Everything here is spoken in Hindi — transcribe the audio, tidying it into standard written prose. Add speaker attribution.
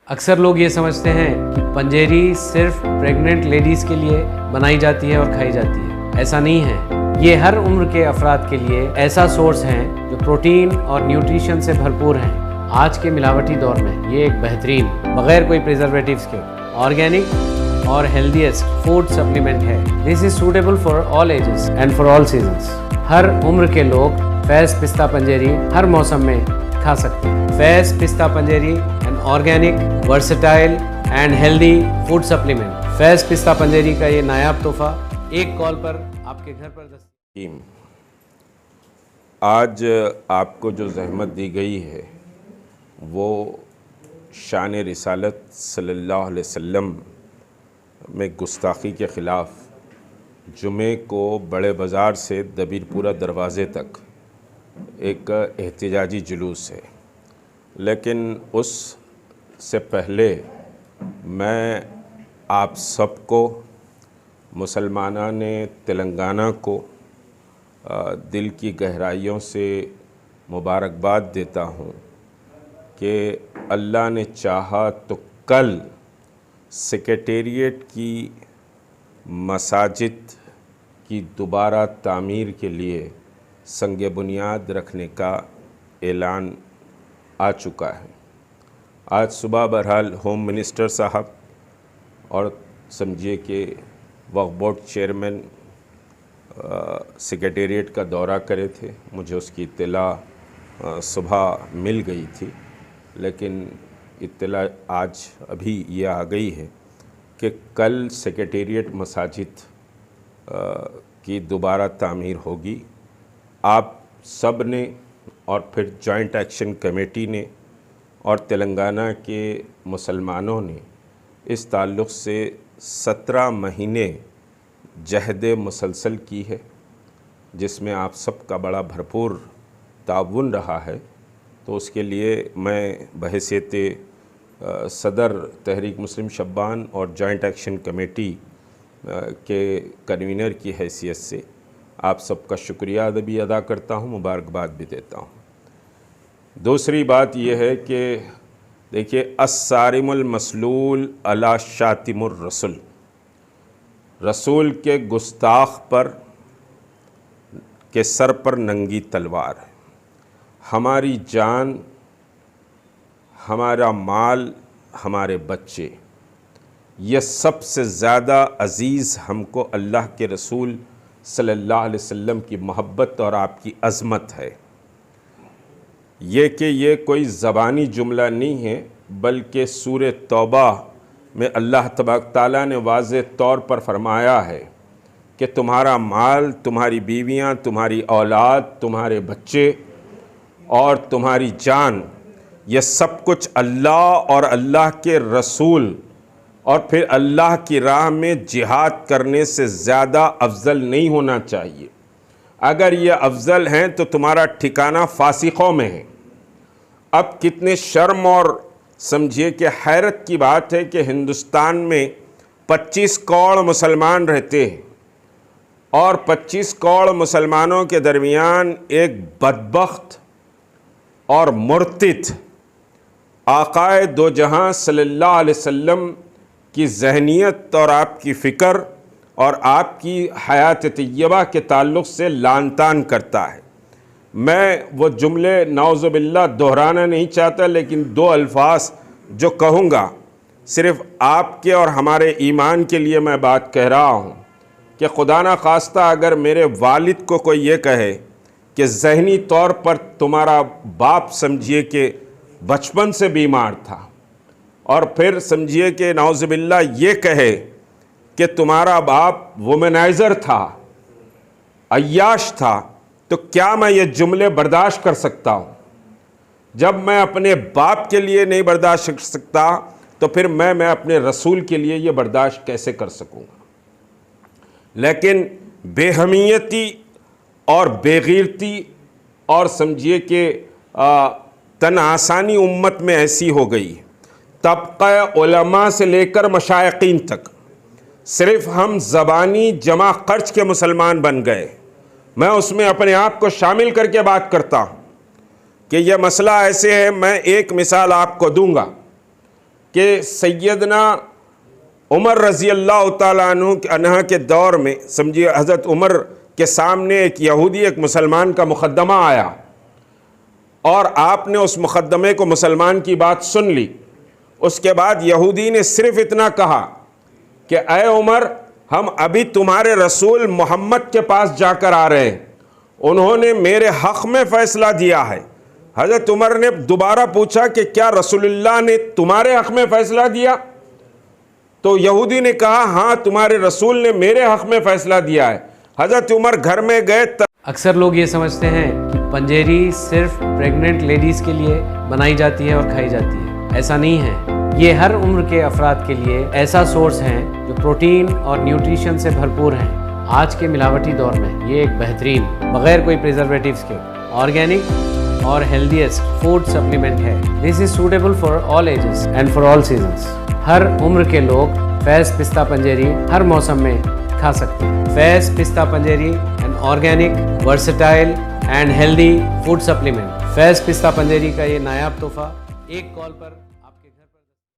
Speaker 1: अक्सर लोग ये समझते हैं कि पंजेरी सिर्फ प्रेग्नेंट लेडीज़ के लिए बनाई जाती है और खाई जाती है। ऐसा नहीं है। ये हर उम्र के अफराद के लिए ऐसा सोर्स है जो प्रोटीन और न्यूट्रिशन से भरपूर हैं। आज के मिलावटी दौर में ये एक बेहतरीन, बगैर कोई प्रिजर्वेटिव्स के, ऑर्गेनिक और हेल्दीएस्ट फूड सप्लीमेंट है। This is suitable for all ages and for all seasons. हर उम्र के लोग फैज़ पिस्ता पंजेरी हर मौसम में खा सकते हैं। फैज़ पिस्ता पंजेरी an organic, versatile and healthy food supplement. Faiz पिस्ता पंजेरी का ये नायाब तोहफा एक कॉल पर आपके घर पर दस्तयाब।
Speaker 2: आज आपको जो ज़हमत दी गई है वो शान रिसालत सल्लल्लाहु अलैहि वसल्लम में गुस्ताखी के ख़िलाफ़ जुमे को बड़े बाज़ार से दबीरपुरा दरवाज़े तक एक एहतिजाजी जुलूस है। लेकिन उससे पहले मैं आप सबको, मुसलमानान तेलंगाना को दिल की गहराइयों से मुबारकबाद देता हूँ कि अल्लाह ने चाहा तो कल सेक्रेटेरिएट की मसाजिद की दोबारा तामीर के लिए संग बुनियाद रखने का ऐलान आ चुका है। आज सुबह बहरहाल होम मिनिस्टर साहब और समझिए कि वक्फ बोर्ड चेयरमैन सेक्रेटेरिएट का दौरा करे थे। मुझे उसकी इत्तला सुबह मिल गई थी, लेकिन इत्तला आज अभी ये आ गई है कि कल सेक्रेटेरिएट मसाजिद की दोबारा तामीर होगी। आप सब ने और फिर जॉइंट एक्शन कमेटी ने और तेलंगाना के मुसलमानों ने इस ताल्लुक़ से 17 महीने जहद मुसलसल की है, जिसमें आप सबका बड़ा भरपूर ताउन रहा है। तो उसके लिए मैं बहैसियत सदर तहरीक मुस्लिम शब्बान और जॉइंट एक्शन कमेटी के कन्वीनर की हैसियत से आप सबका शुक्रिया भी अदा करता हूँ, मुबारकबाद भी देता हूँ। दूसरी बात यह है कि देखिए, अस्सारिमुल मसलूल अला शातिमुर रसूल, रसूल के गुस्ताख पर के सर पर नंगी तलवार है। हमारी जान, हमारा माल, हमारे बच्चे, ये सबसे ज़्यादा अज़ीज़ हमको अल्लाह के रसूल सल्लल्लाहु अलैहि वसल्लम की मोहब्बत और आपकी अज़मत है। ये कोई ज़बानी जुमला नहीं है, बल्कि सूरह तौबा में अल्लाह तबारक ताला ने वाज़ेह तौर पर फरमाया है कि तुम्हारा माल, तुम्हारी बीवियां, तुम्हारी औलाद, तुम्हारे बच्चे और तुम्हारी जान, ये सब कुछ अल्लाह और अल्लाह के रसूल और फिर अल्लाह की राह में जिहाद करने से ज़्यादा अफजल नहीं होना चाहिए। अगर ये अफजल हैं तो तुम्हारा ठिकाना फासिकों में है। अब कितने शर्म और समझिए कि हैरत की बात है कि हिंदुस्तान में 25 करोड़ मुसलमान रहते हैं और 25 करोड़ मुसलमानों के दरमियान एक बदबख्त और मुर्तिद आकाए दो जहां सल्लल्लाहु अलैहि वसल्लम की जहनीत और आपकी फ़िक्र और आपकी हयात तय्यबा के ताल्लुक़ से लान तान करता है। मैं वो जुमले नाउज़ुबिल्लाह दोहराना नहीं चाहता, लेकिन 2 अल्फाज जो कहूँगा सिर्फ़ आपके और हमारे ईमान के लिए मैं बात कह रहा हूँ कि खुदा ना खास्ता अगर मेरे वालिद को कोई ये कहे कि ज़हनी तौर पर तुम्हारा बाप समझिए कि बचपन से बीमार था, और फिर समझिए कि नाउज़ुबिल्लाह ये कहे कि तुम्हारा बाप वुमेनाइज़र था, अय्याश था, तो क्या मैं ये जुमले बर्दाश्त कर सकता हूँ? जब मैं अपने बाप के लिए नहीं बर्दाश्त कर सकता तो फिर मैं अपने रसूल के लिए ये बर्दाश्त कैसे कर सकूँगा? लेकिन बेहमियती और बेगैरती और समझिए कि तन आसानी उम्मत में ऐसी हो गई, तबक़ा उलमा से लेकर मशाइकीन तक, सिर्फ़ हम ज़बानी जमा खर्च के मुसलमान बन गए। मैं उसमें अपने आप को शामिल करके बात करता हूँ कि यह मसला ऐसे है। मैं एक मिसाल आपको दूंगा कि सैयदना उमर रज़ी अल्लाह ताला अन्हु के दौर में, समझिए हज़रत उमर के सामने एक यहूदी एक मुसलमान का मुकद्दमा आया और आपने उस मुकद्दमे को मुसलमान की बात सुन ली। उसके बाद यहूदी ने सिर्फ इतना कहा कि ऐ उमर, हम अभी तुम्हारे रसूल मोहम्मद के पास जाकर आ रहे हैं, उन्होंने मेरे हक़ में फ़ैसला दिया है। हज़रत उमर ने दोबारा पूछा कि क्या रसूलुल्लाह ने तुम्हारे हक़ में फ़ैसला दिया? तो यहूदी ने कहा हाँ, तुम्हारे रसूल ने मेरे हक़ में फ़ैसला दिया है। हज़रत उमर घर में गए।
Speaker 1: अक्सर लोग ये समझते हैं कि पंजेरी सिर्फ प्रेग्नेंट लेडीज़ के लिए बनाई जाती है और खाई जाती है। ऐसा नहीं है। ये हर उम्र के अफराद के लिए ऐसा सोर्स है जो प्रोटीन और न्यूट्रिशन से भरपूर हैं। आज के मिलावटी दौर में ये एक बेहतरीन, बगैर कोई प्रिजर्वेटिव्स के, ऑर्गेनिक और हेल्दीएस्ट फूड सप्लीमेंट है। This is suitable for all ages and for all seasons. हर उम्र के लोग फैज़ पिस्ता पंजेरी हर मौसम में खा सकते हैं। फैज़ पिस्ता पंजेरी an organic, versatile and healthy food supplement. Faiz पिस्ता पंजेरी का ये नायाब तोहफा एक कॉल पर